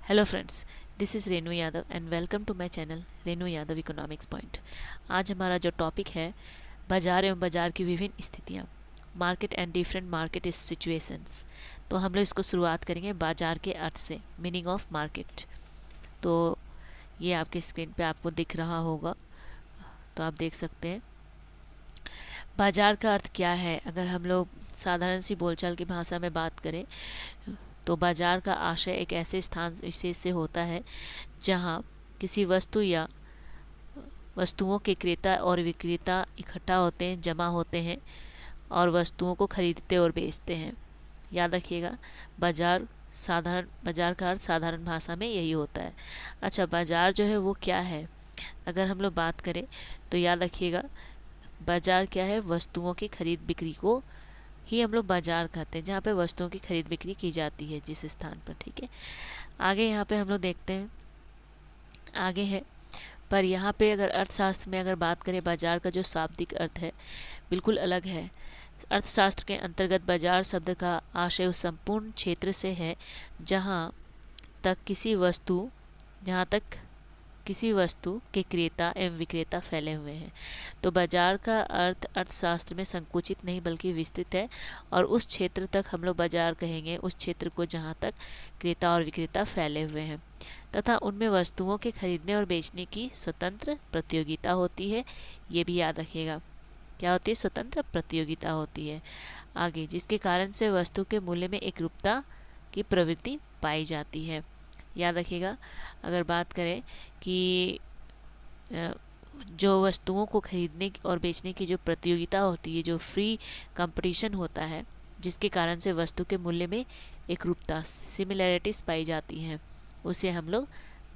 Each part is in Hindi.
Hello friends, this is Renu Yadav and welcome to my channel Renu Yadav economics point. आज हमारा जो टॉपिक है बाजार एवं बाजार की विभिन्न स्थितियाँ, market and different market situations. तो हम लोग इसको शुरुआत करेंगे बाजार के अर्थ से, मीनिंग ऑफ मार्केट। तो ये आपके स्क्रीन पे आपको दिख रहा होगा, तो आप देख सकते हैं बाजार का अर्थ क्या है। अगर हम लोग साधारण सी बोलचाल की भाषा में बात करें तो बाजार का आशय एक ऐसे स्थान विशेष से होता है जहां किसी वस्तु या वस्तुओं के क्रेता और विक्रेता इकट्ठा होते हैं, जमा होते हैं और वस्तुओं को खरीदते और बेचते हैं। याद रखिएगा, बाजार का अर्थ साधारण भाषा में यही होता है। अच्छा, बाजार जो है वो क्या है, अगर हम लोग बात करें तो याद रखिएगा बाजार क्या है, वस्तुओं की खरीद बिक्री को ही हम लोग बाजार कहते हैं, जहाँ पे वस्तुओं की खरीद बिक्री की जाती है जिस स्थान पर। ठीक है, आगे यहाँ पे हम लोग देखते हैं, आगे है पर यहाँ पे अगर अर्थशास्त्र में अगर बात करें बाजार का जो शाब्दिक अर्थ है बिल्कुल अलग है। अर्थशास्त्र के अंतर्गत बाजार शब्द का आशय उस संपूर्ण क्षेत्र से है जहाँ तक किसी वस्तु के क्रेता एवं विक्रेता फैले हुए हैं। तो बाजार का अर्थ अर्थशास्त्र में संकुचित नहीं बल्कि विस्तृत है, और उस क्षेत्र तक हम लोग बाजार कहेंगे उस क्षेत्र को जहां तक क्रेता और विक्रेता फैले हुए हैं तथा उनमें वस्तुओं के खरीदने और बेचने की स्वतंत्र प्रतियोगिता होती है। ये भी याद रखिएगा, क्या होती है, स्वतंत्र प्रतियोगिता होती है। आगे, जिसके कारण से वस्तु के मूल्य में एकरूपता की प्रवृत्ति पाई जाती है। याद रखिएगा, अगर बात करें कि जो वस्तुओं को खरीदने और बेचने की जो प्रतियोगिता होती है, जो फ्री कंपटीशन होता है, जिसके कारण से वस्तु के मूल्य में एकरूपता सिमिलैरिटीज पाई जाती हैं, उसे हम लोग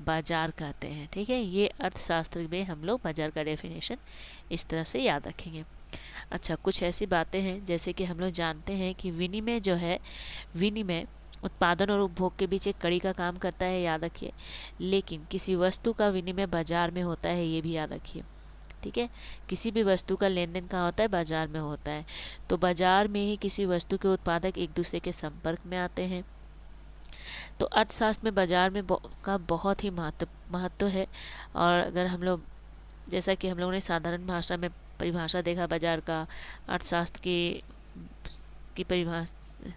बाजार कहते हैं। ठीक है, ये अर्थशास्त्र में हम लोग बाजार का डेफिनेशन इस तरह से याद रखेंगे। अच्छा, कुछ ऐसी बातें हैं जैसे कि हम लोग जानते हैं कि विनिमय जो है, विनिमय उत्पादन और उपभोग के बीच एक कड़ी का काम करता है, याद रखिए। लेकिन किसी वस्तु का विनिमय बाजार में होता है, ये भी याद रखिए। ठीक है, किसी भी वस्तु का लेन देन कहाँ होता है, बाजार में होता है। तो बाजार में ही किसी वस्तु के उत्पादक एक दूसरे के संपर्क में आते हैं। तो अर्थशास्त्र में बाजार में का बहुत ही महत्व है। और अगर हम लोग, जैसा कि हम लोगों ने साधारण भाषा में परिभाषा देखा बाजार का, अर्थशास्त्र की परिभाषा,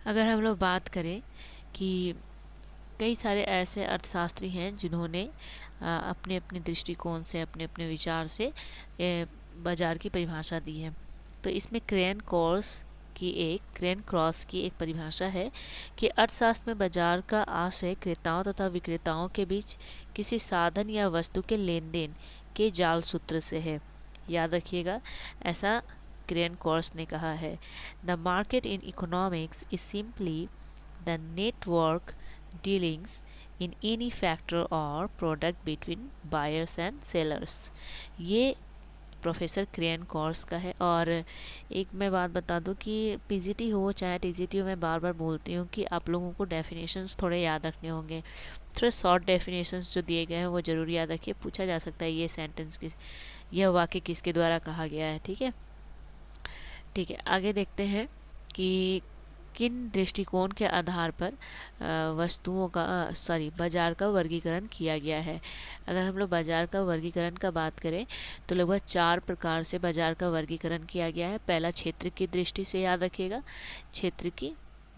अगर हम लोग बात करें कि कई सारे ऐसे अर्थशास्त्री हैं जिन्होंने अपने अपने दृष्टिकोण से, अपने अपने विचार से बाजार की परिभाषा दी है। तो इसमें क्रेन क्रॉस की एक परिभाषा है कि अर्थशास्त्र में बाजार का आशय क्रेताओं तथा विक्रेताओं के बीच किसी साधन या वस्तु के लेन देन के जाल सूत्र से है। याद रखिएगा, ऐसा क्रेन कोर्स ने कहा है। The market in economics is simply the network dealings in any factor और product between buyers and sellers. ये प्रोफेसर क्रेन कोर्स का है। और एक मैं बात बता दूं कि पीजीटी हो चाहे टीजीटी हो, मैं बार बार बोलती हूँ कि आप लोगों को डेफिनेशंस थोड़े याद रखने होंगे। थोड़े शॉर्ट डेफिनेशंस जो दिए गए हैं वो ज़रूर याद रखिए। पूछा जा सकता है यह वाक्य किसके द्वारा कहा गया है। ठीक है, आगे देखते हैं कि किन दृष्टिकोण के आधार पर बाजार का वर्गीकरण किया गया है। अगर हम लोग बाजार का वर्गीकरण का बात करें तो लगभग 4 प्रकार से बाजार का वर्गीकरण किया गया है। पहला, क्षेत्र की दृष्टि से, याद रखिएगा, क्षेत्र की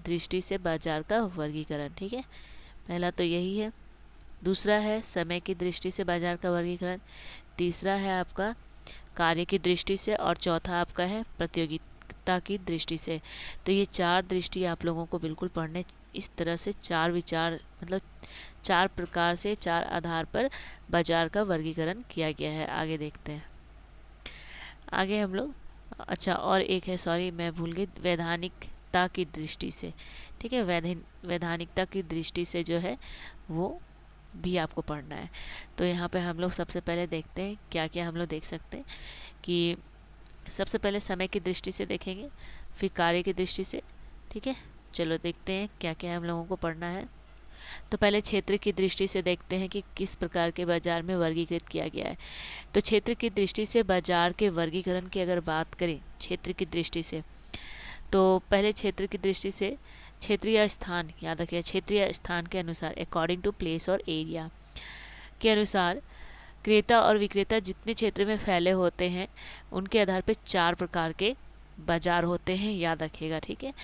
दृष्टि से बाजार का वर्गीकरण। ठीक है, पहला तो यही है। दूसरा है समय की दृष्टि से बाजार का वर्गीकरण। तीसरा है आपका कार्य की दृष्टि से, और चौथा आपका है प्रतियोगिता की दृष्टि से। तो ये 4 दृष्टि आप लोगों को बिल्कुल पढ़ने, इस तरह से 4 विचार, मतलब 4 प्रकार से, 4 आधार पर बाजार का वर्गीकरण किया गया है। आगे देखते हैं, आगे हम लोग, अच्छा और एक है, सॉरी मैं भूल गई, वैधानिकता की दृष्टि से। ठीक है, वैधानिकता की दृष्टि से जो है वो भी आपको पढ़ना है। तो यहाँ पे हम लोग सबसे पहले देखते हैं क्या क्या हम लोग देख सकते हैं कि सबसे पहले समय की दृष्टि से देखेंगे, फिर कार्य की दृष्टि से। ठीक है, चलो देखते हैं क्या क्या हम लोगों को पढ़ना है। तो पहले क्षेत्र की दृष्टि से देखते हैं कि किस प्रकार के बाजार में वर्गीकृत किया गया है। तो क्षेत्र की दृष्टि से बाजार के वर्गीकरण की अगर बात करें क्षेत्र की दृष्टि से, तो पहले क्षेत्र की दृष्टि से क्षेत्रीय स्थान, याद रखिए क्षेत्रीय स्थान के अनुसार, अकॉर्डिंग टू प्लेस और एरिया के अनुसार क्रेता और विक्रेता जितने क्षेत्र में फैले होते हैं उनके आधार पर 4 प्रकार के बाजार होते हैं, याद रखिएगा। ठीक है,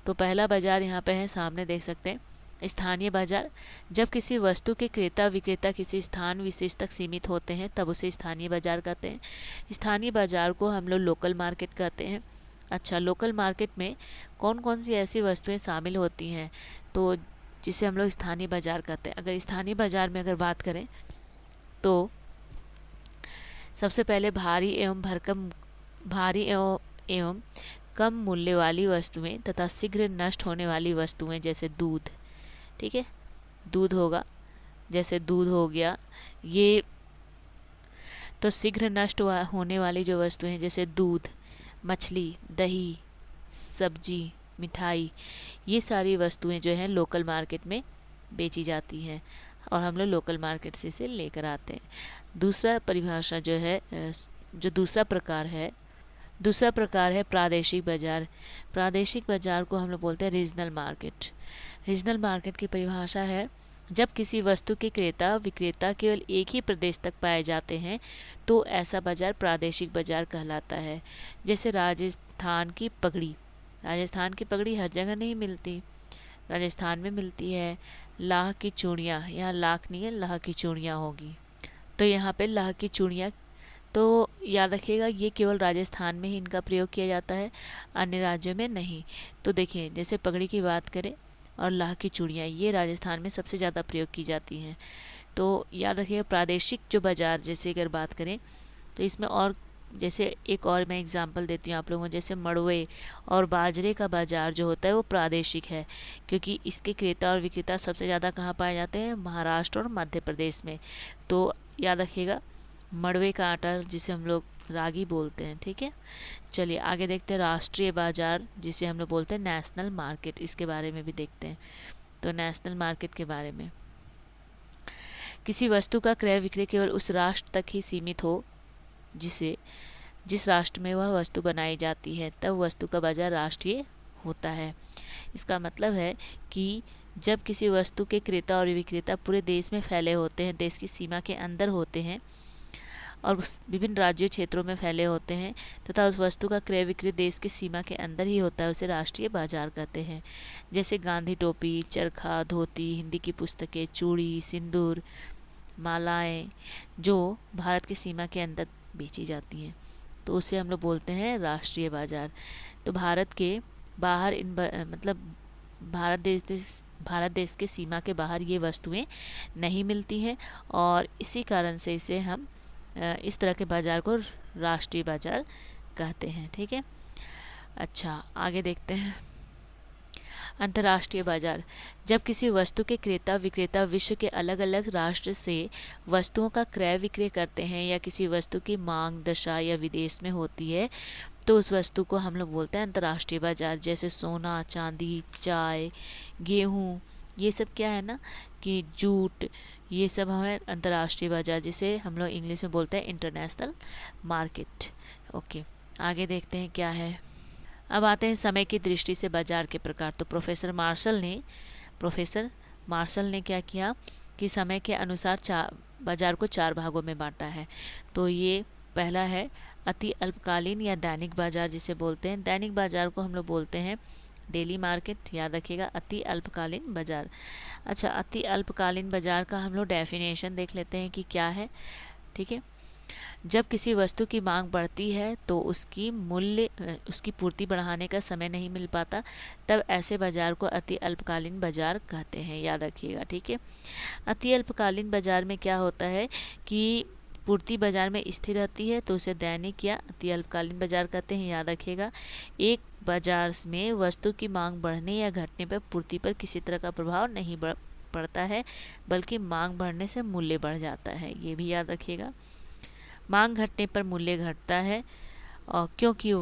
तो पहला बाजार यहाँ पे है, सामने देख सकते हैं, स्थानीय बाजार। जब किसी वस्तु के क्रेता विक्रेता किसी स्थान विशेष तक सीमित होते हैं तब उसे स्थानीय बाजार कहते हैं। स्थानीय बाजार को हम लोग लोकल मार्केट कहते हैं। अच्छा, लोकल मार्केट में कौन कौन सी ऐसी वस्तुएं शामिल होती हैं तो जिसे हम लोग स्थानीय बाजार कहते हैं। अगर स्थानीय बाजार में अगर बात करें तो सबसे पहले भारी एवं कम मूल्य वाली वस्तुएं तथा शीघ्र नष्ट होने वाली वस्तुएं जैसे दूध, ठीक है, दूध होगा, जैसे दूध हो गया, ये तो शीघ्र नष्ट होने वाली जो वस्तुएं जैसे दूध, मछली, दही, सब्जी, मिठाई, ये सारी वस्तुएं जो हैं लोकल मार्केट में बेची जाती हैं और हम लोग लोकल मार्केट से इसे लेकर आते हैं। दूसरा परिभाषा जो है, जो दूसरा प्रकार है प्रादेशिक बाजार। प्रादेशिक बाजार को हम लोग बोलते हैं रीजनल मार्केट। रीजनल मार्केट की परिभाषा है जब किसी वस्तु के क्रेता विक्रेता केवल एक ही प्रदेश तक पाए जाते हैं तो ऐसा बाजार प्रादेशिक बाजार कहलाता है। जैसे राजस्थान की पगड़ी, राजस्थान की पगड़ी हर जगह नहीं मिलती, राजस्थान में मिलती है। लाह की चूड़ियाँ, यहाँ लाख नहीं है, लाह की चूड़ियाँ होगी, तो यहाँ पे लाह की चूड़ियाँ, तो याद रखिएगा ये केवल राजस्थान में ही इनका प्रयोग किया जाता है, अन्य राज्यों में नहीं। तो देखिए, जैसे पगड़ी की बात करें और लाह की चूड़ियाँ, ये राजस्थान में सबसे ज़्यादा प्रयोग की जाती हैं। तो याद रखिएगा प्रादेशिक जो बाज़ार, जैसे अगर बात करें तो इसमें और जैसे एक और मैं एग्जांपल देती हूँ आप लोगों को, जैसे मड़वे और बाजरे का बाज़ार जो होता है वो प्रादेशिक है, क्योंकि इसके क्रेता और विक्रेता सबसे ज़्यादा कहाँ पाए जाते हैं, महाराष्ट्र और मध्य प्रदेश में। तो याद रखिएगा मड़वे का आटा जिसे हम लोग रागी बोलते हैं। ठीक है, चलिए आगे देखते हैं राष्ट्रीय बाजार जिसे हम लोग बोलते हैं नेशनल मार्केट, इसके बारे में भी देखते हैं। तो नेशनल मार्केट के बारे में, किसी वस्तु का क्रय विक्रय केवल उस राष्ट्र तक ही सीमित हो जिस राष्ट्र में वह वस्तु बनाई जाती है, तब वस्तु का बाजार राष्ट्रीय होता है। इसका मतलब है कि जब किसी वस्तु के क्रेता और विक्रेता पूरे देश में फैले होते हैं, देश की सीमा के अंदर होते हैं और विभिन्न राज्यों क्षेत्रों में फैले होते हैं तथा उस वस्तु का क्रय विक्रय देश की सीमा के अंदर ही होता है, उसे राष्ट्रीय बाजार कहते हैं। जैसे गांधी टोपी, चरखा, धोती, हिंदी की पुस्तकें, चूड़ी, सिंदूर, मालाएं जो भारत की सीमा के अंदर बेची जाती हैं, तो उसे हम लोग बोलते हैं राष्ट्रीय बाजार। तो भारत के बाहर मतलब भारत देश के सीमा के बाहर ये वस्तुएं नहीं मिलती हैं और इसी कारण से इसे हम इस तरह के बाज़ार को राष्ट्रीय बाज़ार कहते हैं। ठीक है, अच्छा आगे देखते हैं अंतर्राष्ट्रीय बाजार। जब किसी वस्तु के क्रेता विक्रेता विश्व के अलग अलग राष्ट्र से वस्तुओं का क्रय विक्रय करते हैं या किसी वस्तु की मांग दशा या विदेश में होती है तो उस वस्तु को हम लोग बोलते हैं अंतर्राष्ट्रीय बाजार। जैसे सोना, चांदी, चाय, गेहूँ, ये सब क्या है ना कि जूट, ये सब हमें अंतर्राष्ट्रीय बाजार जिसे हम लोग इंग्लिश में बोलते हैं इंटरनेशनल मार्केट। ओके, आगे देखते हैं क्या है। अब आते हैं समय की दृष्टि से बाजार के प्रकार। तो प्रोफेसर मार्शल ने क्या किया कि समय के अनुसार बाजार को 4 भागों में बांटा है। तो ये पहला है अति अल्पकालीन या दैनिक बाजार जिसे बोलते हैं। दैनिक बाजार को हम लोग बोलते हैं डेली मार्केट, याद रखिएगा अति अल्पकालीन बाजार। अच्छा, अति अल्पकालीन बाजार का हम लोग डेफिनेशन देख लेते हैं कि क्या है। ठीक है, जब किसी वस्तु की मांग बढ़ती है तो उसकी पूर्ति बढ़ाने का समय नहीं मिल पाता, तब ऐसे बाजार को अति अल्पकालीन बाजार कहते हैं, याद रखिएगा। ठीक है, अति अल्पकालीन बाजार में क्या होता है कि पूर्ति बाजार में स्थिर रहती है तो उसे दैनिक या अति अल्पकालीन बाजार कहते हैं, याद रखिएगा। एक बाजार में वस्तु की मांग बढ़ने या घटने पर पूर्ति पर किसी तरह का प्रभाव नहीं पड़ता है, बल्कि मांग बढ़ने से मूल्य बढ़ जाता है, ये भी याद रखिएगा। मांग घटने पर मूल्य घटता है और क्योंकि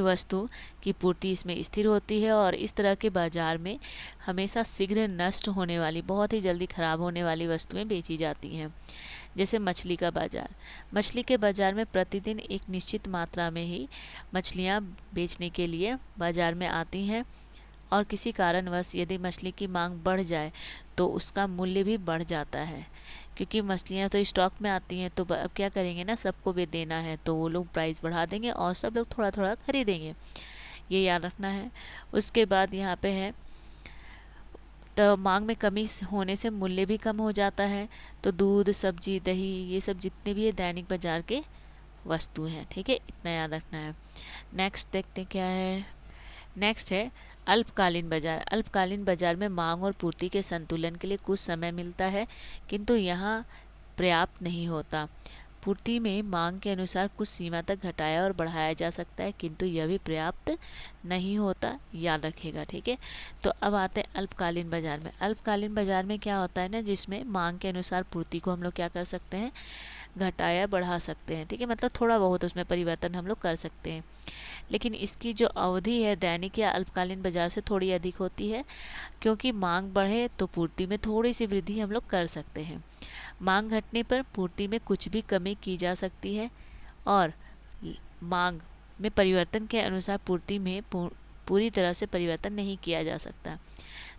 वस्तु की पूर्ति इसमें स्थिर होती है और इस तरह के बाजार में हमेशा शीघ्र नष्ट होने वाली, बहुत ही जल्दी खराब होने वाली वस्तुएं बेची जाती हैं। जैसे मछली का बाजार। मछली के बाजार में प्रतिदिन एक निश्चित मात्रा में ही मछलियाँ बेचने के लिए बाजार में आती हैं, और किसी कारणवश यदि मछली की मांग बढ़ जाए तो उसका मूल्य भी बढ़ जाता है, क्योंकि मछलियाँ तो स्टॉक में आती हैं, तो अब क्या करेंगे ना, सबको भी देना है, तो वो लोग प्राइस बढ़ा देंगे और सब लोग थोड़ा थोड़ा खरीदेंगे, ये याद रखना है। उसके बाद यहाँ पे है, तो मांग में कमी होने से मूल्य भी कम हो जाता है। तो दूध, सब्जी, दही, ये सब जितने भी ये दैनिक बाजार के वस्तु हैं, ठीक है, इतना याद रखना है। नेक्स्ट देखते हैं क्या है। नेक्स्ट है अल्पकालीन बाजार। अल्पकालीन बाजार में मांग और पूर्ति के संतुलन के लिए कुछ समय मिलता है, किंतु यहाँ पर्याप्त नहीं होता। पूर्ति में मांग के अनुसार कुछ सीमा तक घटाया और बढ़ाया जा सकता है, किंतु यह भी पर्याप्त नहीं होता, याद रखिएगा, ठीक है। तो अब आते हैं अल्पकालीन बाजार में। अल्पकालीन बाजार में क्या होता है ना, जिसमें मांग के अनुसार पूर्ति को हम लोग क्या कर सकते हैं, घटाया बढ़ा सकते हैं, ठीक है, मतलब थोड़ा बहुत उसमें परिवर्तन हम लोग कर सकते हैं। लेकिन इसकी जो अवधि है दैनिक या अल्पकालीन बाजार से थोड़ी अधिक होती है, क्योंकि मांग बढ़े तो पूर्ति में थोड़ी सी वृद्धि हम लोग कर सकते हैं। मांग घटने पर पूर्ति में कुछ भी कमी की जा सकती है, और मांग में परिवर्तन के अनुसार पूर्ति में पूरी तरह से परिवर्तन नहीं किया जा सकता।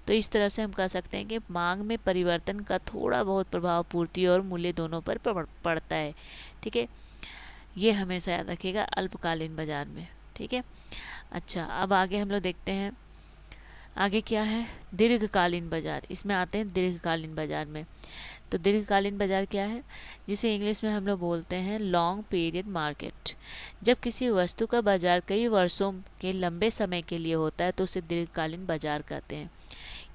तो इस तरह से हम कह सकते हैं कि मांग में परिवर्तन का थोड़ा बहुत प्रभाव पूर्ति और मूल्य दोनों पर पड़ता है, ठीक है, ये हमेशा याद रखिएगा अल्पकालीन बाजार में, ठीक है। अच्छा, अब आगे हम लोग देखते हैं, आगे क्या है, दीर्घकालीन बाजार। इसमें आते हैं दीर्घकालीन बाजार में। तो दीर्घकालीन बाजार क्या है, जिसे इंग्लिश में हम लोग बोलते हैं लॉन्ग पीरियड मार्केट। जब किसी वस्तु का बाजार कई वर्षों के लंबे समय के लिए होता है तो उसे दीर्घकालीन बाजार कहते हैं।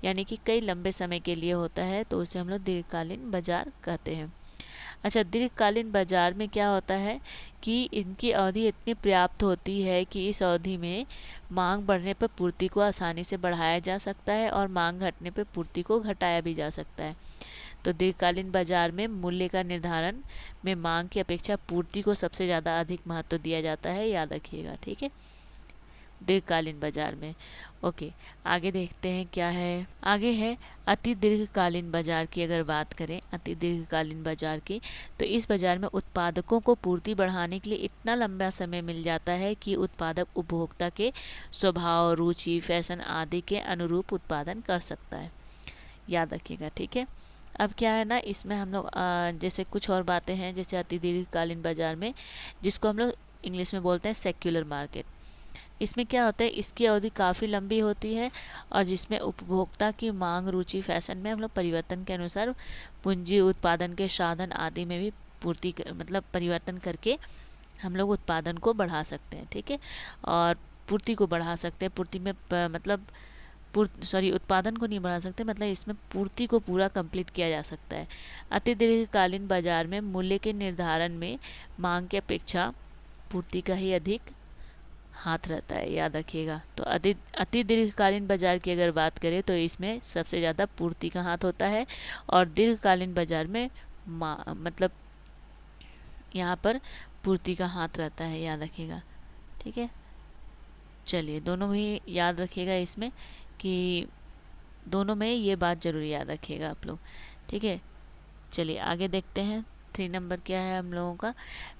यानी कि कई लंबे समय के लिए होता है तो उसे हम लोग दीर्घकालीन बाजार कहते हैं। अच्छा, दीर्घकालीन बाजार में क्या होता है कि इनकी अवधि इतनी पर्याप्त होती है कि इस अवधि में मांग बढ़ने पर पूर्ति को आसानी से बढ़ाया जा सकता है, और मांग घटने पर पूर्ति को घटाया भी जा सकता है। तो दीर्घकालीन बाजार में मूल्य का निर्धारण में मांग की अपेक्षा पूर्ति को सबसे ज़्यादा अधिक महत्व दिया जाता है, याद रखिएगा, ठीक है, दीर्घकालीन बाजार में। ओके, आगे देखते हैं क्या है। आगे है अति दीर्घकालीन बाजार की। अगर बात करें अति दीर्घकालीन बाजार की, तो इस बाजार में उत्पादकों को पूर्ति बढ़ाने के लिए इतना लंबा समय मिल जाता है कि उत्पादक उपभोक्ता के स्वभाव, रुचि, फैशन आदि के अनुरूप उत्पादन कर सकता है, याद रखिएगा, ठीक है। अब क्या है ना, इसमें हम लोग जैसे कुछ और बातें हैं, जैसे अति दीर्घकालीन बाजार में, जिसको हम लोग इंग्लिश में बोलते हैं सेक्युलर मार्केट। इसमें क्या होता है, इसकी अवधि काफ़ी लंबी होती है, और जिसमें उपभोक्ता की मांग, रुचि, फैशन में हम लोग परिवर्तन के अनुसार पूंजी, उत्पादन के साधन आदि में भी पूर्ति मतलब परिवर्तन करके हम लोग उत्पादन को बढ़ा सकते हैं, ठीक है, और पूर्ति को बढ़ा सकते हैं। पूर्ति में मतलब उत्पादन को नहीं बढ़ा सकते, मतलब इसमें पूर्ति को पूरा कंप्लीट किया जा सकता है। अति दीर्घकालीन बाजार में मूल्य के निर्धारण में मांग की अपेक्षा पूर्ति का ही अधिक हाथ रहता है, याद रखिएगा। तो अति दीर्घकालीन बाजार की अगर बात करें तो इसमें सबसे ज़्यादा पूर्ति का हाथ होता है, और दीर्घकालीन बाजार में मतलब यहाँ पर पूर्ति का हाथ रहता है, याद रखिएगा, ठीक है। चलिए, दोनों भी याद रखिएगा इसमें, कि दोनों में ये बात ज़रूर याद रखिएगा आप लोग, ठीक है। चलिए आगे देखते हैं, 3 नंबर क्या है हम लोगों का,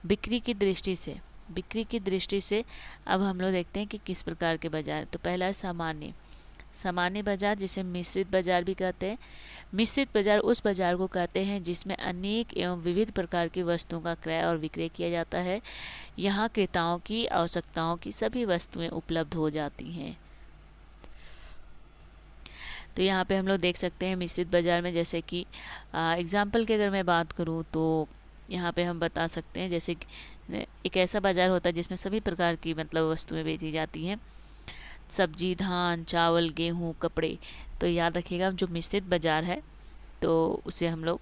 बिक्री की दृष्टि से। बिक्री की दृष्टि से अब हम लोग देखते हैं कि किस प्रकार के बाजार। तो पहला है सामान्य बाजार, जिसे मिश्रित बाजार भी कहते हैं। मिश्रित बाजार उस बाजार को कहते हैं जिसमें अनेक एवं विविध प्रकार की वस्तुओं का क्रय और विक्रय किया जाता है। यहाँ क्रेताओं की आवश्यकताओं की सभी वस्तुएं उपलब्ध हो जाती हैं। तो यहाँ पे हम लोग देख सकते हैं मिश्रित बाजार में, जैसे कि एग्जाम्पल की अगर मैं बात करूँ तो यहाँ पे हम बता सकते हैं, जैसे एक ऐसा बाजार होता है जिसमें सभी प्रकार की मतलब वस्तुएं बेची जाती हैं, सब्जी, धान, चावल, गेहूँ, कपड़े। तो याद रखिएगा, जो मिश्रित बाजार है तो उसे हम लोग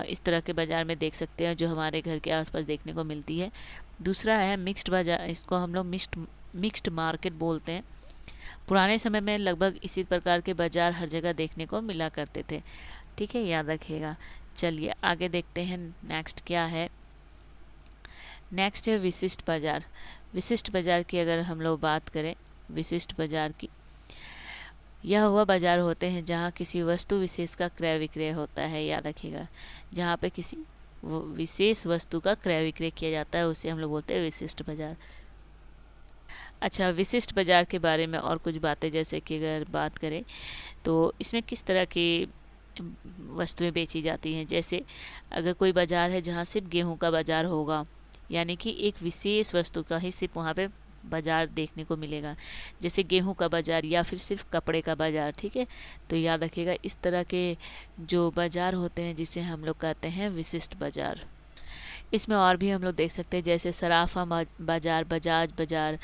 इस तरह के बाज़ार में देख सकते हैं, जो हमारे घर के आसपास देखने को मिलती है। दूसरा है मिक्स्ड बाजार, इसको हम लोग मिक्स्ड मार्केट बोलते हैं। पुराने समय में लगभग इसी प्रकार के बाज़ार हर जगह देखने को मिला करते थे, ठीक है, याद रखिएगा। चलिए आगे देखते हैं, नेक्स्ट क्या है। नेक्स्ट है विशिष्ट बाज़ार। विशिष्ट बाज़ार की अगर हम लोग बात करें, विशिष्ट बाज़ार की, यह वह बाज़ार होते हैं जहाँ किसी वस्तु विशेष का क्रय विक्रय होता है, याद रखिएगा, जहाँ पे किसी वो विशेष वस्तु का क्रय विक्रय किया जाता है, उसे हम लोग बोलते हैं विशिष्ट बाजार। अच्छा, विशिष्ट बाजार के बारे में और कुछ बातें, जैसे कि अगर बात करें तो इसमें किस तरह की वस्तुएं बेची जाती हैं। जैसे अगर कोई बाज़ार है जहाँ सिर्फ गेहूं का बाज़ार होगा, यानी कि एक विशेष वस्तु का ही सिर्फ वहाँ पे बाज़ार देखने को मिलेगा, जैसे गेहूं का बाज़ार या फिर सिर्फ कपड़े का बाज़ार, ठीक है। तो याद रखिएगा, इस तरह के जो बाज़ार होते हैं जिसे हम लोग कहते हैं विशिष्ट बाज़ार। इसमें और भी हम लोग देख सकते हैं, जैसे सराफा बाज़ार, बजाज बाज़ार,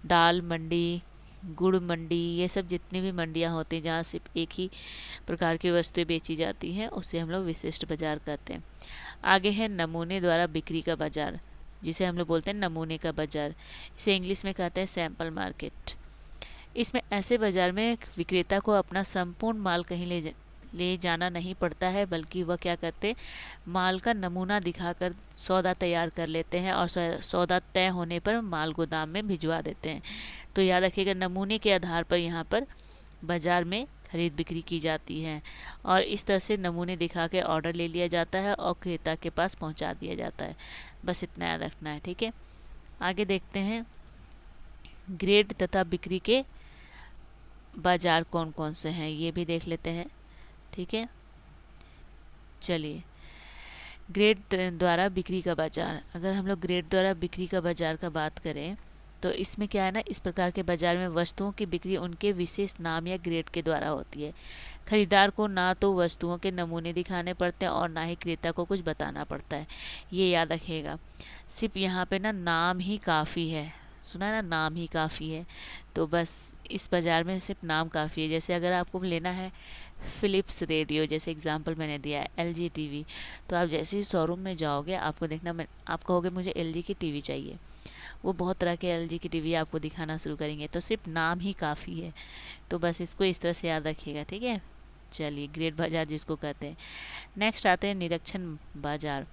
दाल मंडी, गुड़ मंडी, ये सब जितनी भी मंडियाँ होती हैं जहाँ सिर्फ एक ही प्रकार की वस्तुएं बेची जाती हैं, उसे हम लोग विशिष्ट बाजार कहते हैं। आगे है नमूने द्वारा बिक्री का बाजार, जिसे हम लोग बोलते हैं नमूने का बाजार। इसे इंग्लिश में कहते हैं सैंपल मार्केट। इसमें ऐसे बाजार में विक्रेता को अपना संपूर्ण माल कहीं ले जाना नहीं पड़ता है, बल्कि वह क्या करते, माल का नमूना दिखाकर सौदा तैयार कर लेते हैं और सौदा तय होने पर माल गोदाम में भिजवा देते हैं। तो याद रखिएगा, नमूने के आधार पर यहाँ पर बाज़ार में खरीद बिक्री की जाती है और इस तरह से नमूने दिखा के ऑर्डर ले लिया जाता है और क्रेता के पास पहुँचा दिया जाता है। बस इतना याद रखना है, ठीक है। आगे देखते हैं ग्रेड तथा बिक्री के बाज़ार कौन कौन से हैं, ये भी देख लेते हैं, ठीक है। चलिए, ग्रेड द्वारा बिक्री का बाज़ार। अगर हम लोग ग्रेड द्वारा बिक्री का बाज़ार का बात करें तो इसमें क्या है ना, इस प्रकार के बाज़ार में वस्तुओं की बिक्री उनके विशेष नाम या ग्रेड के द्वारा होती है। खरीदार को ना तो वस्तुओं के नमूने दिखाने पड़ते हैं और ना ही क्रेता को कुछ बताना पड़ता है, ये याद रखिएगा। सिर्फ यहाँ पे ना नाम ही काफ़ी है, सुना है ना, नाम ही काफ़ी है। तो बस इस बाज़ार में सिर्फ नाम काफ़ी है। जैसे अगर आपको लेना है फ़िलिप्स रेडियो, जैसे एग्जांपल मैंने दिया है, एलजी टीवी, तो आप जैसे ही शोरूम में जाओगे आपको देखना, आप कहोगे मुझे एलजी की टीवी चाहिए, वो बहुत तरह के एलजी की टीवी आपको दिखाना शुरू करेंगे। तो सिर्फ नाम ही काफ़ी है। तो बस इसको इस तरह से याद रखिएगा, ठीक है। चलिए, ग्रेड बाज़ार जिसको कहते हैं। नेक्स्ट आते हैं निरीक्षण बाज़ार।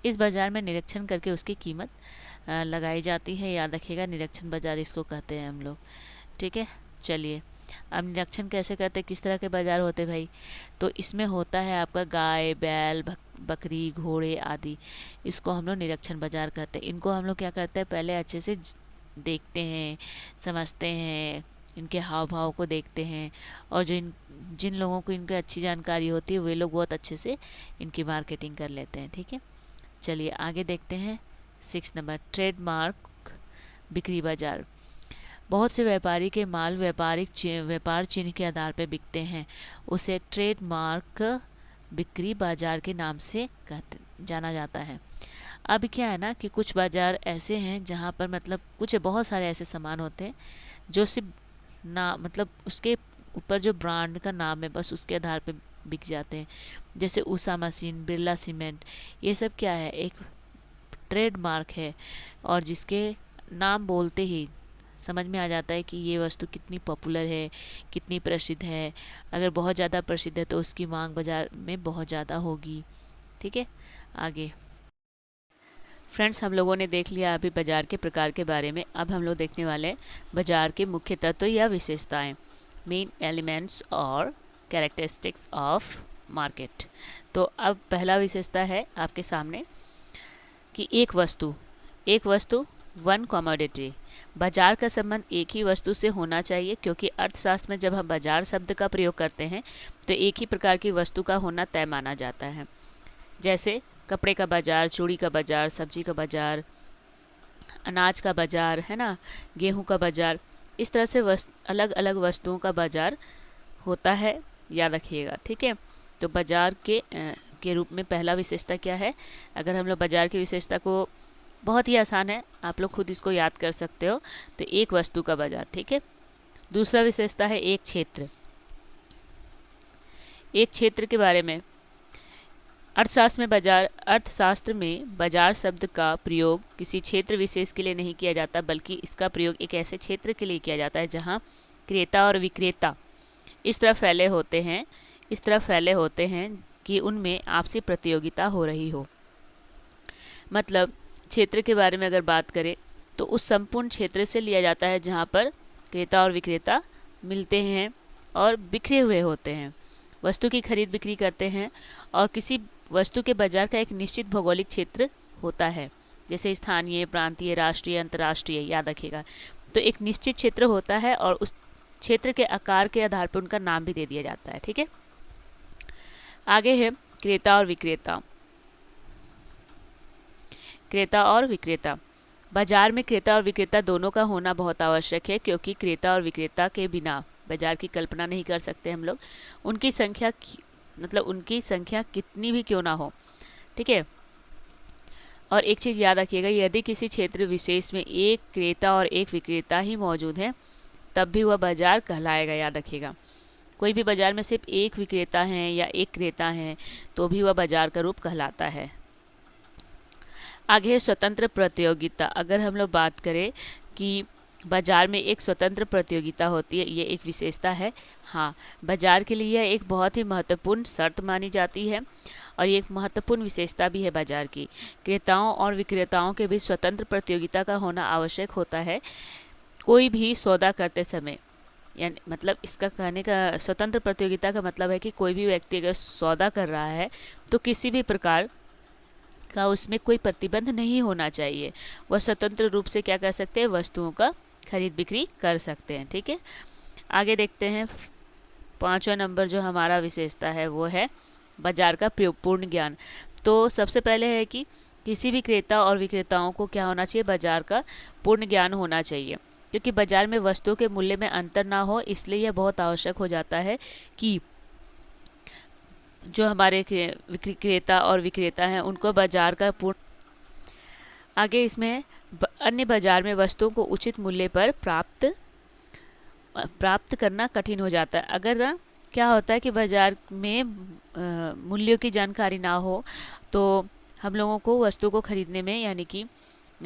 इस बाज़ार में निरीक्षण करके उसकी कीमत लगाई जाती है, याद रखिएगा, निरीक्षण बाज़ार इसको कहते हैं हम लोग, ठीक है। चलिए, अब निरीक्षण कैसे करते हैं, किस तरह के बाज़ार होते हैं भाई, तो इसमें होता है आपका गाय, बैल, बकरी, घोड़े आदि, इसको हम लोग निरीक्षण बाज़ार कहते हैं। इनको हम लोग क्या करते हैं, पहले अच्छे से देखते हैं, समझते हैं, इनके हाव भाव को देखते हैं और जिन लोगों को इनकी अच्छी जानकारी होती है वे लोग बहुत अच्छे से इनकी मार्केटिंग कर लेते हैं, ठीक है। चलिए आगे देखते हैं 6 नंबर, ट्रेडमार्क बिक्री बाज़ार। बहुत से व्यापारी के माल व्यापार चिन्ह के आधार पर बिकते हैं, उसे ट्रेडमार्क बिक्री बाज़ार के नाम से जाना जाता है। अब क्या है ना कि कुछ बाज़ार ऐसे हैं जहाँ पर मतलब कुछ बहुत सारे ऐसे सामान होते हैं जो सिर्फ ना मतलब उसके ऊपर जो ब्रांड का नाम है बस उसके आधार पर बिक जाते हैं। जैसे उषा मशीन, बिरला सीमेंट, ये सब क्या है, एक ट्रेडमार्क है और जिसके नाम बोलते ही समझ में आ जाता है कि ये वस्तु कितनी पॉपुलर है, कितनी प्रसिद्ध है। अगर बहुत ज़्यादा प्रसिद्ध है तो उसकी मांग बाज़ार में बहुत ज़्यादा होगी, ठीक है। आगे फ्रेंड्स, हम लोगों ने देख लिया अभी बाज़ार के प्रकार के बारे में। अब हम लोग देखने वाले हैं बाज़ार के मुख्य तत्व या विशेषताएं, मेन एलिमेंट्स और कैरेक्टरिस्टिक्स ऑफ मार्केट। तो अब पहला विशेषता है आपके सामने कि एक वस्तु वन कमोडिटी। बाजार का संबंध एक ही वस्तु से होना चाहिए, क्योंकि अर्थशास्त्र में जब हम बाजार शब्द का प्रयोग करते हैं तो एक ही प्रकार की वस्तु का होना तय माना जाता है। जैसे कपड़े का बाजार, चूड़ी का बाजार, सब्जी का बाजार, अनाज का बाजार, है ना, गेहूं का बाजार, इस तरह से अलग अलग वस्तुओं का बाजार होता है, याद रखिएगा, ठीक है। तो बाजार के रूप में पहला विशेषता क्या है, अगर हम लोग बाजार की विशेषता को, बहुत ही आसान है, आप लोग खुद इसको याद कर सकते हो, तो एक वस्तु का बाजार, ठीक है। दूसरा विशेषता है एक क्षेत्र। एक क्षेत्र के बारे में अर्थशास्त्र में बाजार शब्द का प्रयोग किसी क्षेत्र विशेष के लिए नहीं किया जाता, बल्कि इसका प्रयोग एक ऐसे क्षेत्र के लिए किया जाता है जहां क्रेता और विक्रेता इस तरह फैले होते हैं कि उनमें आपसी प्रतियोगिता हो रही हो। मतलब क्षेत्र के बारे में अगर बात करें तो उस संपूर्ण क्षेत्र से लिया जाता है जहाँ पर क्रेता और विक्रेता मिलते हैं और बिखरे हुए होते हैं, वस्तु की खरीद बिक्री करते हैं और किसी वस्तु के बाजार का एक निश्चित भौगोलिक क्षेत्र होता है, जैसे स्थानीय, प्रांतीय, राष्ट्रीय, अंतर्राष्ट्रीय, याद रखिएगा। तो एक निश्चित क्षेत्र होता है और उस क्षेत्र के आकार के आधार पर उनका नाम भी दे दिया जाता है, ठीक है। आगे है क्रेता और विक्रेता। क्रेता और विक्रेता। बाजार में क्रेता और विक्रेता दोनों का होना बहुत आवश्यक है, क्योंकि क्रेता और विक्रेता के बिना बाजार की कल्पना नहीं कर सकते हम लोग। उनकी संख्या कितनी भी क्यों ना हो, ठीक है। और एक चीज़ याद रखिएगा, यदि किसी क्षेत्र विशेष में एक क्रेता और एक विक्रेता ही मौजूद है तब भी वह बाजार कहलाएगा, याद रखिएगा। कोई भी बाजार में सिर्फ एक विक्रेता है या एक क्रेता है तो भी वह बाजार का रूप कहलाता है। आगे है स्वतंत्र प्रतियोगिता। अगर हम लोग बात करें कि बाजार में एक स्वतंत्र प्रतियोगिता होती है, ये एक विशेषता है। हाँ, बाजार के लिए यह एक बहुत ही महत्वपूर्ण शर्त मानी जाती है और ये एक महत्वपूर्ण विशेषता भी है बाजार की। क्रेताओं और विक्रेताओं के बीच स्वतंत्र प्रतियोगिता का होना आवश्यक होता है। कोई भी सौदा करते समय, यानी मतलब इसका कहने का स्वतंत्र प्रतियोगिता का मतलब है कि कोई भी व्यक्ति अगर सौदा कर रहा है तो किसी भी प्रकार का उसमें कोई प्रतिबंध नहीं होना चाहिए। वह स्वतंत्र रूप से क्या कर सकते हैं, वस्तुओं का खरीद बिक्री कर सकते हैं, ठीक है। आगे देखते हैं 5वां नंबर जो हमारा विशेषता है वो है बाजार का पूर्ण ज्ञान। तो सबसे पहले है कि किसी भी क्रेता और विक्रेताओं को क्या होना चाहिए, बाजार का पूर्ण ज्ञान होना चाहिए, क्योंकि बाजार में वस्तुओं के मूल्य में अंतर ना हो, इसलिए यह बहुत आवश्यक हो जाता है कि जो हमारे क्रेता और विक्रेता हैं उनको बाजार का पूर्ण। आगे इसमें अन्य बाजार में वस्तुओं को उचित मूल्य पर प्राप्त करना कठिन हो जाता है। अगर क्या होता है कि बाजार में मूल्यों की जानकारी ना हो तो हम लोगों को वस्तु को खरीदने में, यानी कि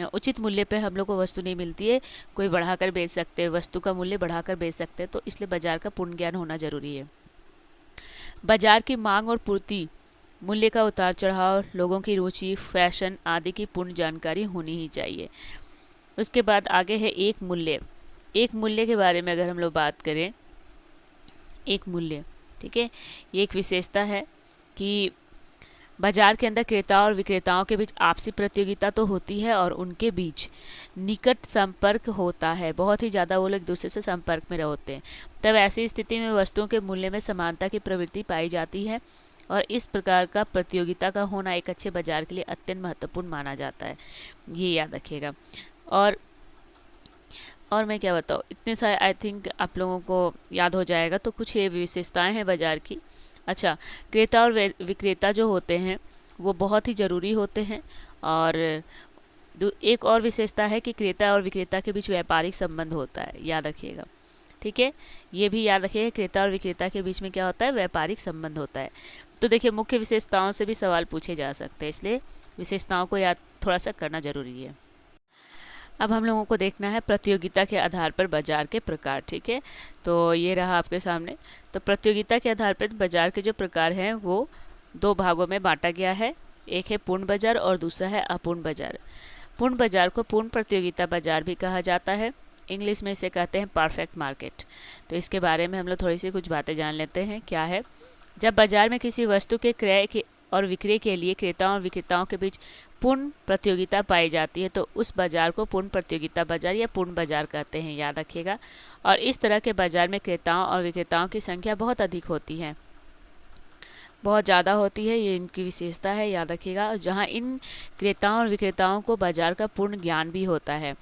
उचित मूल्य पे हम लोग को वस्तु नहीं मिलती है। कोई बढ़ाकर बेच सकते हैं, वस्तु का मूल्य बढ़ाकर बेच सकते हैं, तो इसलिए बाजार का पूर्ण ज्ञान होना जरूरी है। बाजार की मांग और पूर्ति, मूल्य का उतार चढ़ाव, लोगों की रुचि, फैशन आदि की पूर्ण जानकारी होनी ही चाहिए। उसके बाद आगे है एक मूल्य। एक मूल्य के बारे में अगर हम लोग बात करें, एक मूल्य, ठीक है, ये एक विशेषता है कि बाजार के अंदर क्रेता और विक्रेताओं के बीच आपसी प्रतियोगिता तो होती है और उनके बीच निकट संपर्क होता है। बहुत ही ज़्यादा वो लोग एक दूसरे से संपर्क में होते हैं। तब ऐसी स्थिति में वस्तुओं के मूल्य में समानता की प्रवृत्ति पाई जाती है और इस प्रकार का प्रतियोगिता का होना एक अच्छे बाजार के लिए अत्यंत महत्वपूर्ण माना जाता है। ये याद रखिएगा। और मैं क्या बताऊँ, इतने सारे आई थिंक आप लोगों को याद हो जाएगा। तो कुछ ये विशेषताएँ हैं बाजार की। अच्छा, क्रेता और विक्रेता जो होते हैं वो बहुत ही ज़रूरी होते हैं। और एक और विशेषता है कि क्रेता और विक्रेता के बीच व्यापारिक संबंध होता है, याद रखिएगा, ठीक है। ये भी याद रखिएगा, क्रेता और विक्रेता के बीच में क्या होता है, व्यापारिक संबंध होता है। तो देखिए, मुख्य विशेषताओं से भी सवाल पूछे जा सकते हैं, इसलिए विशेषताओं को याद थोड़ा सा करना जरूरी है। अब हम लोगों को देखना है प्रतियोगिता के आधार पर बाजार के प्रकार, ठीक है। तो ये रहा आपके सामने। तो प्रतियोगिता के आधार पर बाजार के जो प्रकार हैं वो 2 भागों में बांटा गया है। एक है पूर्ण बाजार और दूसरा है अपूर्ण बाजार। पूर्ण बाजार को पूर्ण प्रतियोगिता बाजार भी कहा जाता है। इंग्लिश में इसे कहते हैं परफेक्ट मार्केट। तो इसके बारे में हम लोग थोड़ी सी कुछ बातें जान लेते हैं। क्या है, जब बाजार में किसी वस्तु के क्रय के और विक्रय के लिए क्रेताओं और विक्रेताओं के बीच पूर्ण प्रतियोगिता पाई जाती है तो उस बाजार को पूर्ण प्रतियोगिता बाजार या पूर्ण बाजार कहते हैं, याद रखिएगा। और इस तरह के बाजार में क्रेताओं और विक्रेताओं की संख्या बहुत अधिक होती है, बहुत ज़्यादा होती है। ये इनकी विशेषता है, याद रखिएगा। जहाँ इन क्रेताओं और विक्रेताओं को बाजार का पूर्ण ज्ञान भी होता है,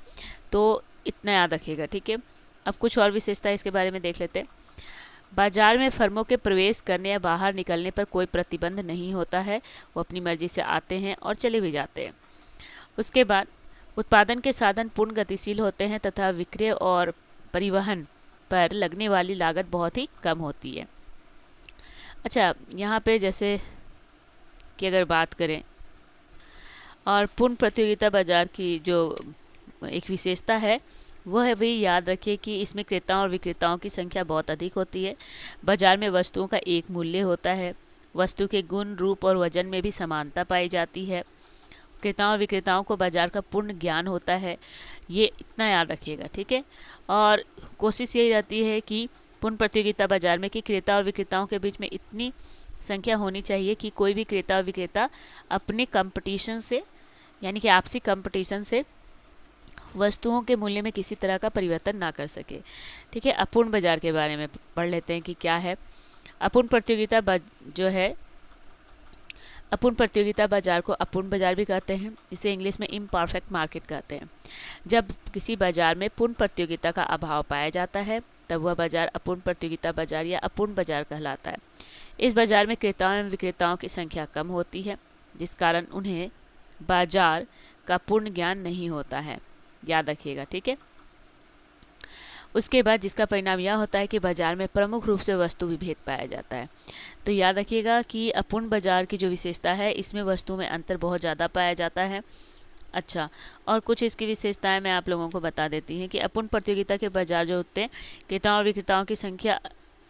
तो इतना याद रखिएगा, ठीक है। अब कुछ और विशेषता इसके बारे में देख लेते हैं। बाजार में फर्मों के प्रवेश करने या बाहर निकलने पर कोई प्रतिबंध नहीं होता है, वो अपनी मर्जी से आते हैं और चले भी जाते हैं। उसके बाद उत्पादन के साधन पूर्ण गतिशील होते हैं तथा विक्रय और परिवहन पर लगने वाली लागत बहुत ही कम होती है। अच्छा, यहाँ पे जैसे कि अगर बात करें और पूर्ण प्रतियोगिता बाजार की जो एक विशेषता है वो है, भी याद रखिए कि इसमें क्रेताओं और विक्रेताओं की संख्या बहुत अधिक होती है। बाजार में वस्तुओं का एक मूल्य होता है। वस्तु के गुण, रूप और वजन में भी समानता पाई जाती है। क्रेताओं और विक्रेताओं को बाजार का पूर्ण ज्ञान होता है, ये इतना याद रखिएगा, ठीक है। और कोशिश यही रहती है कि पूर्ण प्रतियोगिता बाजार में कि क्रेता और विक्रेताओं के बीच में इतनी संख्या होनी चाहिए कि कोई भी क्रेता और विक्रेता अपने कंपटीशन से, यानी कि आपसी कंपटीशन से वस्तुओं के मूल्य में किसी तरह का परिवर्तन ना कर सके। ठीक है, अपूर्ण बाजार के बारे में पढ़ लेते हैं कि क्या है। अपूर्ण प्रतियोगिता जो है, अपूर्ण प्रतियोगिता बाजार को अपूर्ण बाजार भी कहते हैं, इसे इंग्लिश में इम्परफेक्ट मार्केट कहते हैं। जब किसी बाजार में पूर्ण प्रतियोगिता का अभाव पाया जाता है तब वह बाजार अपूर्ण प्रतियोगिता बाजार या अपूर्ण बाजार कहलाता है। इस बाजार में क्रेताओं एवं विक्रेताओं की संख्या कम होती है, जिस कारण उन्हें बाजार का पूर्ण ज्ञान नहीं होता है, याद रखिएगा। ठीक है, उसके बाद जिसका परिणाम यह होता है कि बाजार में प्रमुख रूप से वस्तु विभेद पाया जाता है। तो याद रखिएगा कि अपूर्ण बाजार की जो विशेषता है, इसमें वस्तुओं में अंतर बहुत ज़्यादा पाया जाता है। अच्छा, और कुछ इसकी विशेषताएं मैं आप लोगों को बता देती हैं कि अपूर्ण प्रतियोगिता के बाजार जो होते हैं, क्रेताओं और विक्रेताओं की संख्या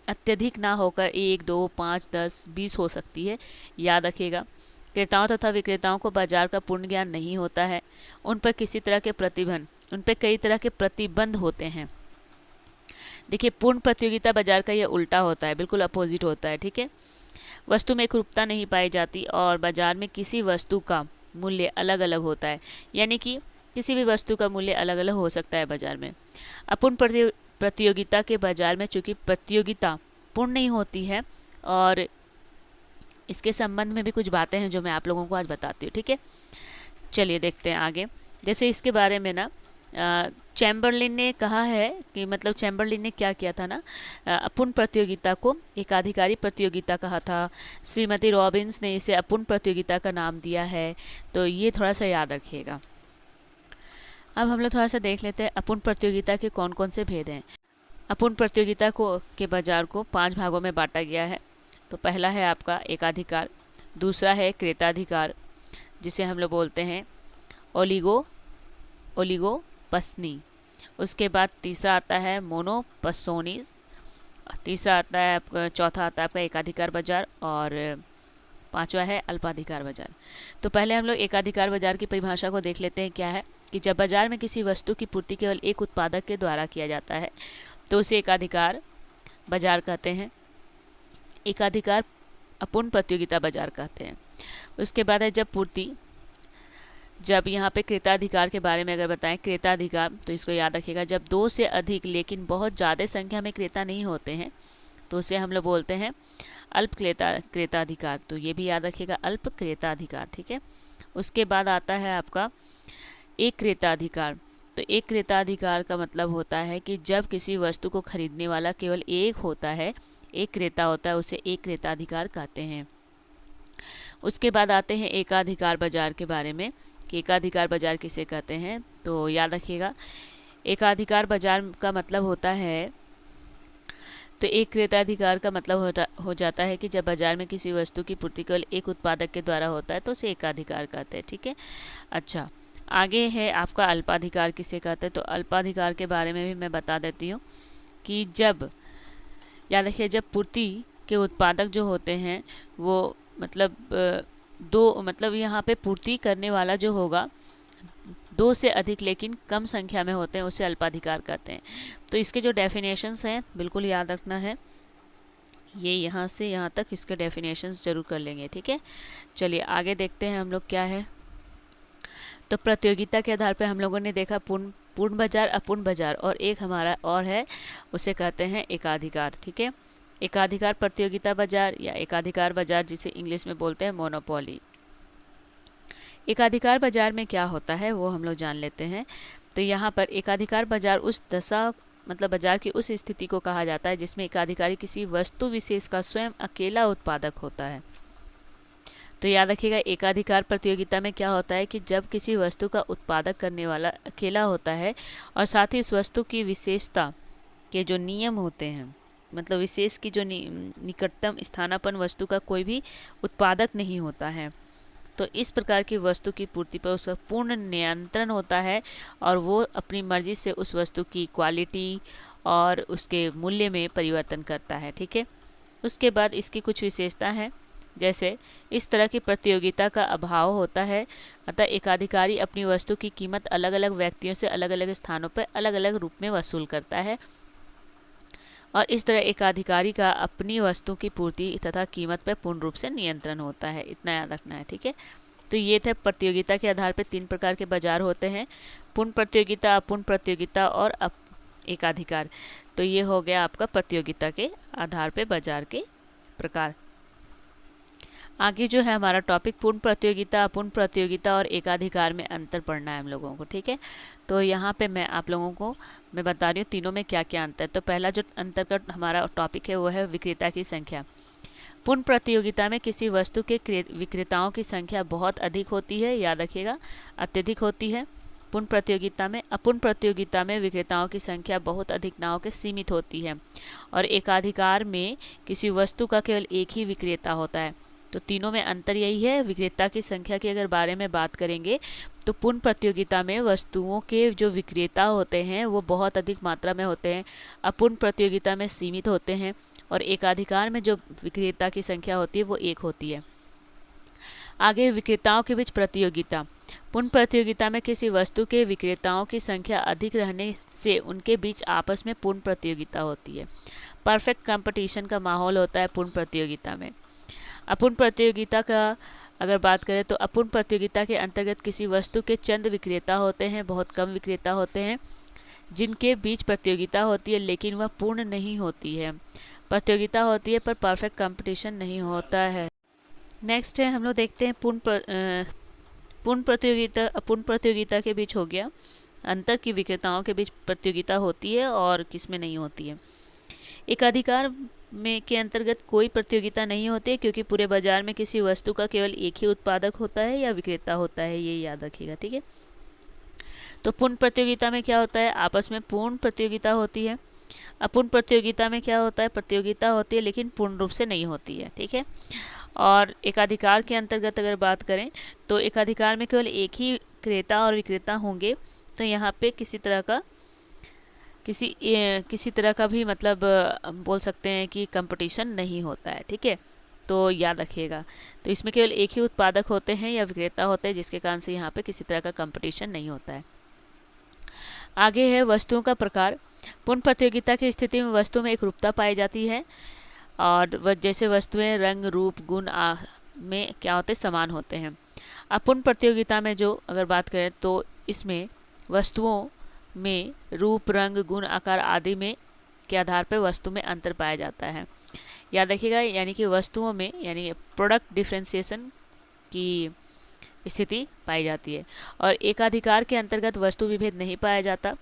अत्यधिक ना होकर 1, 2, 5, 10, 20 हो सकती है, याद रखिएगा। क्रेताओं तथा विक्रेताओं को बाजार का पूर्ण ज्ञान नहीं होता है, उन पर कई तरह के प्रतिबंध होते हैं। देखिए, पूर्ण प्रतियोगिता बाजार का यह उल्टा होता है, बिल्कुल अपोजिट होता है। ठीक है, वस्तु में एकरूपता नहीं पाई जाती और बाजार में किसी वस्तु का मूल्य अलग अलग होता है, यानी कि किसी भी वस्तु का मूल्य अलग अलग हो सकता है बाजार में। अपूर्ण प्रतियोगिता के बाजार में चूंकि प्रतियोगिता पूर्ण नहीं होती है, और इसके संबंध में भी कुछ बातें हैं जो मैं आप लोगों को आज बताती हूँ। ठीक है, चलिए देखते हैं आगे। जैसे इसके बारे में ना चैम्बरलिन ने कहा है कि, मतलब चैम्बरलिन ने क्या किया था ना, अपूर्ण प्रतियोगिता को एकाधिकारी प्रतियोगिता कहा था। श्रीमती रॉबिन्स ने इसे अपूर्ण प्रतियोगिता का नाम दिया है, तो ये थोड़ा सा याद रखिएगा। अब हम लोग थोड़ा सा देख लेते हैं अपूर्ण प्रतियोगिता के कौन कौन से भेद हैं। अपूर्ण प्रतियोगिता के बाजार को 5 भागों में बांटा गया है। तो पहला है आपका एकाधिकार, दूसरा है क्रेताधिकार, जिसे हम लोग बोलते हैं ओलिगोपसनी। उसके बाद तीसरा आता है मोनोपसोनीज, तीसरा आता है आपका, चौथा आता है आपका एकाधिकार बाजार, और पांचवा है अल्पाधिकार बाजार। तो पहले हम लोग एकाधिकार बाजार की परिभाषा को देख लेते हैं। क्या है कि जब बाजार में किसी वस्तु की पूर्ति केवल एक उत्पादक के द्वारा किया जाता है तो उसे एकाधिकार बाजार कहते हैं। एकाधिकार अपूर्ण प्रतियोगिता बाजार कहते हैं। उसके बाद है जब यहाँ पे क्रेताधिकार के बारे में अगर बताएं, क्रेताधिकार, तो इसको याद रखिएगा, जब 2 से अधिक लेकिन बहुत ज़्यादा संख्या में क्रेता नहीं होते हैं तो उसे हम लोग बोलते हैं अल्प क्रेताधिकार। तो ये भी याद रखिएगा, अल्प क्रेताधिकार। ठीक है, उसके बाद आता है आपका एक क्रेताधिकार। तो एक क्रेताधिकार का मतलब होता है कि जब किसी वस्तु को खरीदने वाला केवल एक होता है, एक क्रेता होता है, उसे एक क्रेताधिकार कहते हैं। उसके बाद आते हैं एकाधिकार बाजार के बारे में कि एकाधिकार बाजार किसे कहते हैं। तो याद रखिएगा, एकाधिकार बाजार का मतलब होता है, तो एक क्रेताधिकार का मतलब हो जाता है कि जब बाजार में किसी वस्तु की पूर्ति केवल एक उत्पादक के द्वारा होता है तो उसे एकाधिकार कहते हैं। ठीक है, अच्छा, आगे है आपका अल्पाधिकार किसे कहते हैं। तो अल्पाधिकार के बारे में भी मैं बता देती हूँ कि जब, याद रखिए, जब पूर्ति के उत्पादक जो होते हैं वो मतलब यहाँ पे पूर्ति करने वाला जो होगा 2 से अधिक लेकिन कम संख्या में होते हैं, उसे अल्पाधिकार कहते हैं। तो इसके जो डेफिनेशंस हैं बिल्कुल याद रखना है, ये यहाँ से यहाँ तक इसके डेफिनेशंस जरूर कर लेंगे। ठीक है, चलिए आगे देखते हैं हम लोग क्या है। तो प्रतियोगिता के आधार पर हम लोगों ने देखा पूर्ण बाजार, अपूर्ण बाजार, और एक हमारा और है, उसे कहते हैं एकाधिकार। ठीक है, एकाधिकार प्रतियोगिता बाजार या एकाधिकार बाजार, जिसे इंग्लिश में बोलते हैं मोनोपोली। एकाधिकार बाजार में क्या होता है वो हम लोग जान लेते हैं। तो यहाँ पर एकाधिकार बाजार उस दशा, मतलब बाजार की उस स्थिति को कहा जाता है जिसमें एकाधिकारी किसी वस्तु विशेष का स्वयं अकेला उत्पादक होता है। तो याद रखिएगा, एकाधिकार प्रतियोगिता में क्या होता है कि जब किसी वस्तु का उत्पादक करने वाला अकेला होता है और साथ ही इस वस्तु की विशेषता के जो नियम होते हैं, मतलब विशेष की जो निकटतम स्थानापन्न वस्तु का कोई भी उत्पादक नहीं होता है, तो इस प्रकार की वस्तु की पूर्ति पर उसका पूर्ण नियंत्रण होता है और वो अपनी मर्जी से उस वस्तु की क्वालिटी और उसके मूल्य में परिवर्तन करता है। ठीक है, उसके बाद इसकी कुछ विशेषता है, जैसे इस तरह की प्रतियोगिता का अभाव होता है, अतः एकाधिकारी अपनी वस्तु की कीमत अलग अलग व्यक्तियों से अलग अलग स्थानों पर अलग अलग रूप में वसूल करता है। और इस तरह एकाधिकारी का अपनी वस्तु की पूर्ति तथा कीमत पर पूर्ण रूप से नियंत्रण होता है। इतना याद रखना है, ठीक है। तो ये थे प्रतियोगिता के आधार पर 3 प्रकार के बाजार होते हैं, पूर्ण प्रतियोगिता, अपूर्ण प्रतियोगिता और एकाधिकार। तो ये हो गया आपका प्रतियोगिता के आधार पर बाजार के प्रकार। आगे जो है हमारा टॉपिक पूर्ण प्रतियोगिता, अपूर्ण प्रतियोगिता और एकाधिकार में अंतर पढ़ना है हम लोगों को, ठीक है। तो यहाँ पे मैं आप लोगों को मैं बता रही हूँ तीनों में क्या क्या अंतर है। तो पहला जो अंतर का हमारा टॉपिक है वो है विक्रेता की संख्या। पूर्ण प्रतियोगिता में किसी वस्तु के विक्रेताओं की संख्या बहुत अधिक होती है, याद रखिएगा, अत्यधिक होती है पूर्ण प्रतियोगिता में। अपूर्ण प्रतियोगिता में विक्रेताओं की संख्या बहुत अधिक ना होकर सीमित होती है। और एकाधिकार में किसी वस्तु का केवल एक ही विक्रेता होता है। तो तीनों में अंतर यही है। विक्रेता की संख्या के अगर बारे में बात करेंगे तो पूर्ण प्रतियोगिता में वस्तुओं के जो विक्रेता होते हैं वो बहुत अधिक मात्रा में होते हैं, अपूर्ण प्रतियोगिता में सीमित होते हैं, और एकाधिकार में जो विक्रेता की संख्या होती है वो एक होती है। आगे विक्रेताओं के बीच प्रतियोगिता। पूर्ण प्रतियोगिता में किसी वस्तु के विक्रेताओं की संख्या अधिक रहने से उनके बीच आपस में पूर्ण प्रतियोगिता होती है। परफेक्ट कंपटीशन का माहौल होता है पूर्ण प्रतियोगिता में। अपूर्ण प्रतियोगिता का अगर बात करें तो अपूर्ण प्रतियोगिता के अंतर्गत किसी वस्तु के चंद विक्रेता होते हैं, बहुत कम विक्रेता होते हैं जिनके बीच प्रतियोगिता होती है, लेकिन वह पूर्ण नहीं होती है। प्रतियोगिता होती है पर परफेक्ट कंपटीशन नहीं होता है। नेक्स्ट है हम लोग देखते हैं पूर्ण प्रतियोगिता अपूर्ण प्रतियोगिता के बीच हो गया अंतर की विक्रेताओं के बीच प्रतियोगिता होती है और किस में नहीं होती है। एकाधिकार में के अंतर्गत कोई प्रतियोगिता नहीं होती है क्योंकि पूरे बाजार में किसी वस्तु का केवल एक ही उत्पादक होता है या विक्रेता होता है, ये याद रखिएगा, ठीक है। तो पूर्ण प्रतियोगिता में क्या होता है, आपस में पूर्ण प्रतियोगिता होती है। अपूर्ण प्रतियोगिता में क्या होता है, प्रतियोगिता होती है लेकिन पूर्ण रूप से नहीं होती है, ठीक है। और एकाधिकार के अंतर्गत अगर बात करें तो एकाधिकार में केवल एक ही क्रेता और विक्रेता होंगे। तो यहाँ पे किसी तरह का भी मतलब बोल सकते हैं कि कंपटीशन नहीं होता है, ठीक है। तो याद रखिएगा, तो इसमें केवल एक ही उत्पादक होते हैं या विक्रेता होते हैं जिसके कारण से यहाँ पे किसी तरह का कंपटीशन नहीं होता है। आगे है वस्तुओं का प्रकार। पूर्ण प्रतियोगिता की स्थिति में वस्तु में एकरूपता पाई जाती है और जैसे वस्तुएं रंग, रूप, गुण में क्या होते हैं, समान होते हैं। अपूर्ण प्रतियोगिता में जो अगर बात करें तो इसमें वस्तुओं में रूप, रंग, गुण, आकार आदि में के आधार पर वस्तु में अंतर पाया जाता है। याद रखिएगा, यानी कि वस्तुओं में यानी प्रोडक्ट डिफ्रेंसिएशन की स्थिति पाई जाती है। और एकाधिकार के अंतर्गत वस्तु विभेद नहीं पाया जाता।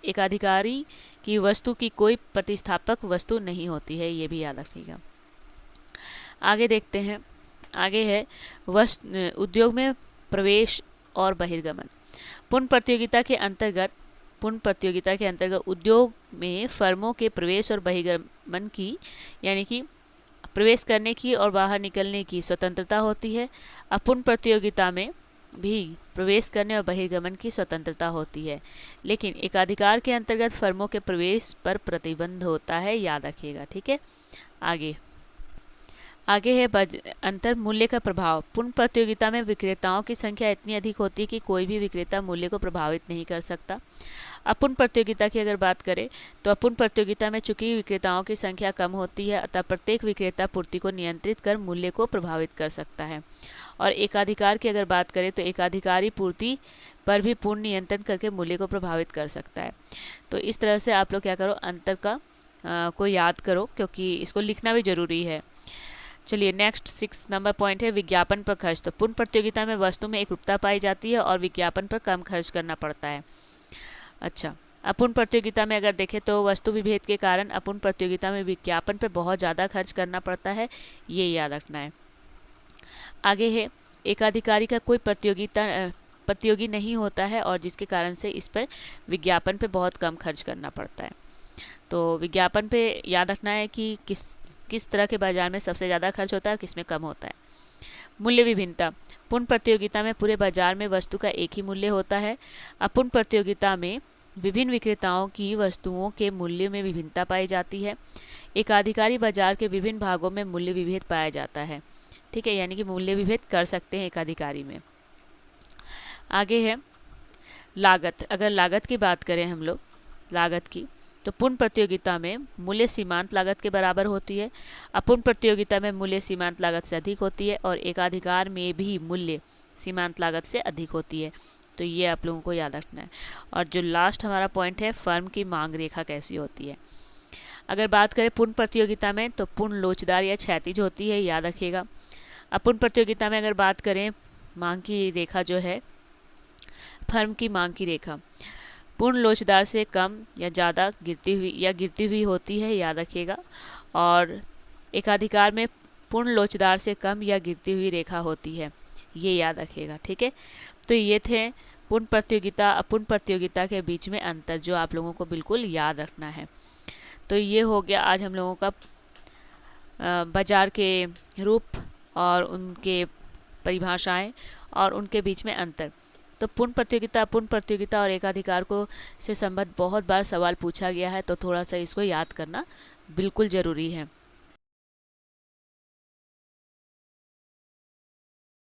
एकाधिकारी की वस्तु की कोई प्रतिस्थापक वस्तु नहीं होती है, ये भी याद रखिएगा। आगे देखते हैं, आगे है उद्योग में प्रवेश और बहिर्गमन। पूर्ण प्रतियोगिता के अंतर्गत उद्योग में फर्मों के प्रवेश और बहिर्गमन की यानी कि प्रवेश करने की और बाहर निकलने की स्वतंत्रता होती है। अपूर्ण प्रतियोगिता में भी प्रवेश करने और बहिर्गमन की स्वतंत्रता होती है, लेकिन एकाधिकार के अंतर्गत फर्मों के प्रवेश पर प्रतिबंध होता है, याद रखिएगा, ठीक है। आगे है अंतर मूल्य का प्रभाव। पूर्ण प्रतियोगिता में विक्रेताओं की संख्या इतनी अधिक होती है कि कोई भी विक्रेता मूल्य को प्रभावित नहीं कर सकता। अपूर्ण प्रतियोगिता की अगर बात करें तो अपूर्ण प्रतियोगिता में चूंकि विक्रेताओं की संख्या कम होती है, अतः प्रत्येक विक्रेता पूर्ति को नियंत्रित कर मूल्य को प्रभावित कर सकता है। और एकाधिकार की अगर बात करें तो एकाधिकारी पूर्ति पर भी पूर्ण नियंत्रण करके मूल्य को प्रभावित कर सकता है। तो इस तरह से आप लोग क्या करो, अंतर का को याद करो क्योंकि इसको लिखना भी जरूरी है। चलिए नेक्स्ट 6 नंबर पॉइंट है विज्ञापन पर खर्च। तो पूर्ण प्रतियोगिता में वस्तु में एकरूपता पाई जाती है और विज्ञापन पर कम खर्च करना पड़ता है। अच्छा, अपूर्ण प्रतियोगिता में अगर देखें तो वस्तु विभेद के कारण अपूर्ण प्रतियोगिता में विज्ञापन पर बहुत ज़्यादा खर्च करना पड़ता है, ये याद रखना है। आगे है एकाधिकारी का कोई प्रतियोगी नहीं होता है और जिसके कारण से इस पर विज्ञापन पे बहुत कम खर्च करना पड़ता है। तो विज्ञापन पे याद रखना है कि किस तरह के बाजार में सबसे ज़्यादा खर्च होता है, किस में कम होता है। मूल्य विभिन्नता। पूर्ण प्रतियोगिता में पूरे बाजार में वस्तु का एक ही मूल्य होता है। अपूर्ण प्रतियोगिता में विभिन्न विक्रेताओं की वस्तुओं के मूल्य में विभिन्नता पाई जाती है। एकाधिकारी बाजार के विभिन्न भागों में मूल्य विभेद पाया जाता है, ठीक है, यानी कि मूल्य विभेद कर सकते हैं एकाधिकारी में। आगे है लागत। अगर लागत की बात करें हम लोग लागत की, तो पूर्ण प्रतियोगिता में मूल्य सीमांत लागत के बराबर होती है, अपूर्ण प्रतियोगिता में मूल्य सीमांत लागत से अधिक होती है, और एकाधिकार में भी मूल्य सीमांत लागत से अधिक होती है। तो ये आप लोगों को याद रखना है। और जो लास्ट हमारा पॉइंट है, फर्म की मांग रेखा कैसी होती है। अगर बात करें पूर्ण प्रतियोगिता में, तो पूर्ण लोचदार या क्षैतिज होती है, याद रखिएगा। अपूर्ण प्रतियोगिता में अगर बात करें, मांग की रेखा जो है, फर्म की मांग की रेखा पूर्ण लोचदार से कम या ज़्यादा गिरती हुई होती है, याद रखिएगा। और एकाधिकार में पूर्ण लोचदार से कम या गिरती हुई रेखा होती है, ये याद रखिएगा, ठीक है। तो ये थे पूर्ण प्रतियोगिता अपूर्ण प्रतियोगिता के बीच में अंतर, जो आप लोगों को बिल्कुल याद रखना है। तो ये हो गया आज हम लोगों का बाजार के रूप और उनके परिभाषाएं और उनके बीच में अंतर। तो पूर्ण प्रतियोगिता अपूर्ण प्रतियोगिता और एकाधिकार को से संबंध बहुत बार सवाल पूछा गया है, तो थोड़ा सा इसको याद करना बिल्कुल ज़रूरी है।